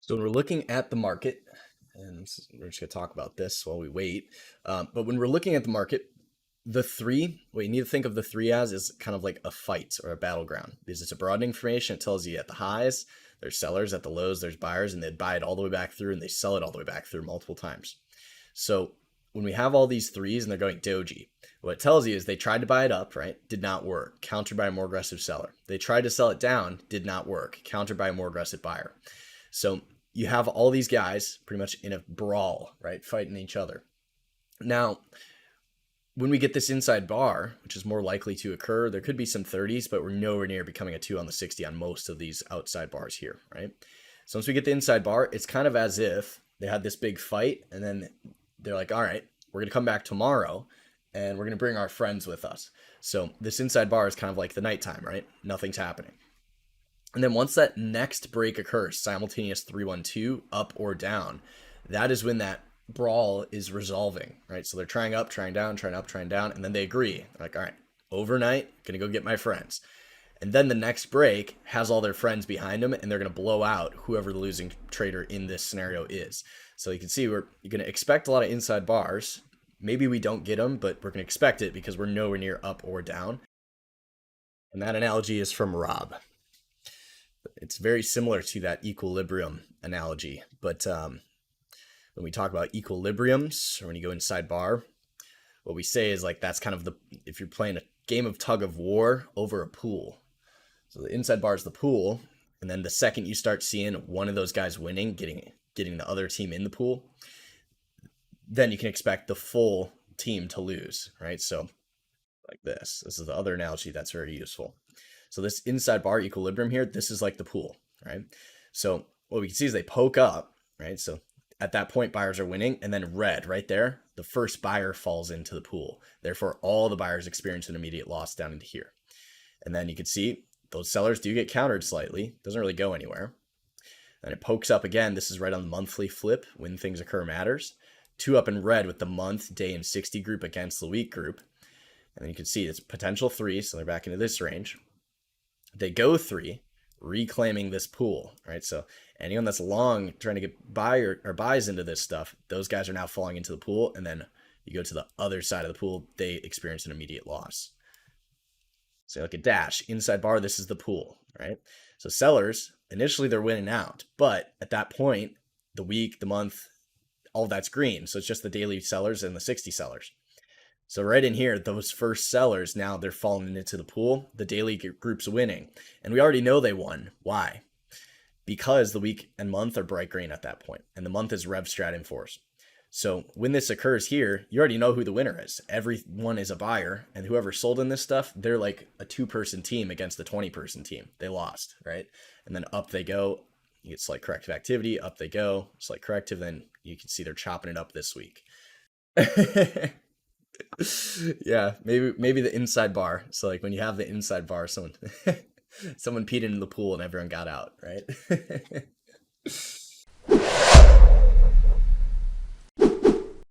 So when we're looking at the market, and we're just going to talk about this while we wait. But when we're looking at the market, what you need to think of the three as is kind of like a fight or a battleground, because it's a broadening formation. It tells you at the highs, there's sellers, at the lows, there's buyers, and they buy it all the way back through and they sell it all the way back through multiple times. So when we have all these threes and they're going doji, what it tells you is they tried to buy it up, right? Did not work. Countered by a more aggressive seller. They tried to sell it down, did not work. Countered by a more aggressive buyer. So you have all these guys pretty much in a brawl, right? Fighting each other. Now, when we get this inside bar, which is more likely to occur, there could be some 30s, but we're nowhere near becoming a 2 on the 60 on most of these outside bars here, right? So once we get the inside bar, it's kind of as if they had this big fight and then they're like, all right, we're going to come back tomorrow and we're going to bring our friends with us. So this inside bar is kind of like the nighttime, right? Nothing's happening. And then once that next break occurs, simultaneous 3-1-2, up or down, that is when that brawl is resolving, right? So they're trying up, trying down, trying up, trying down, and then they agree. They're like, all right, overnight, gonna go get my friends. And then the next break has all their friends behind them, and they're gonna blow out whoever the losing trader in this scenario is. So you can see you're gonna expect a lot of inside bars. Maybe we don't get them, but we're gonna expect it because we're nowhere near up or down. And that analogy is from Rob. It's very similar to that equilibrium analogy, but when we talk about equilibriums, or when you go inside bar, what we say is like that's kind of if you're playing a game of tug of war over a pool. So the inside bar is the pool, and then the second you start seeing one of those guys winning, getting the other team in the pool, then you can expect the full team to lose, right? So like this is the other analogy that's very useful. So this inside bar equilibrium here, this is like the pool, right? So what we can see is they poke up, right? So at that point, buyers are winning, and then red right there, the first buyer falls into the pool. Therefore, all the buyers experience an immediate loss down into here. And then you can see those sellers do get countered slightly. Doesn't really go anywhere. And it pokes up again. This is right on the monthly flip. When things occur matters. 2 up in red with the month, day, and 60 group against the week group. And then you can see it's potential 3, so they're back into this range. They go 3, reclaiming this pool, right? So anyone that's long trying to get buy or buys into this stuff, those guys are now falling into the pool. And then you go to the other side of the pool, they experience an immediate loss. So like a dash, inside bar, this is the pool, right? So sellers, initially they're winning out, but at that point, the week, the month, all that's green. So it's just the daily sellers and the 60 sellers. So right in here, those first sellers, now they're falling into the pool. The daily group's winning. And we already know they won. Why? Because the week and month are bright green at that point, and the month is Rev Strat in force. So when this occurs here, you already know who the winner is. Everyone is a buyer, and whoever sold in this stuff, they're like a 2-person team against the 20-person team. They lost, right? And then up they go. You get slight corrective activity. Up they go. Slight corrective. Then you can see they're chopping it up this week. Yeah, maybe the inside bar. So like when you have the inside bar, someone peed into the pool and everyone got out, right?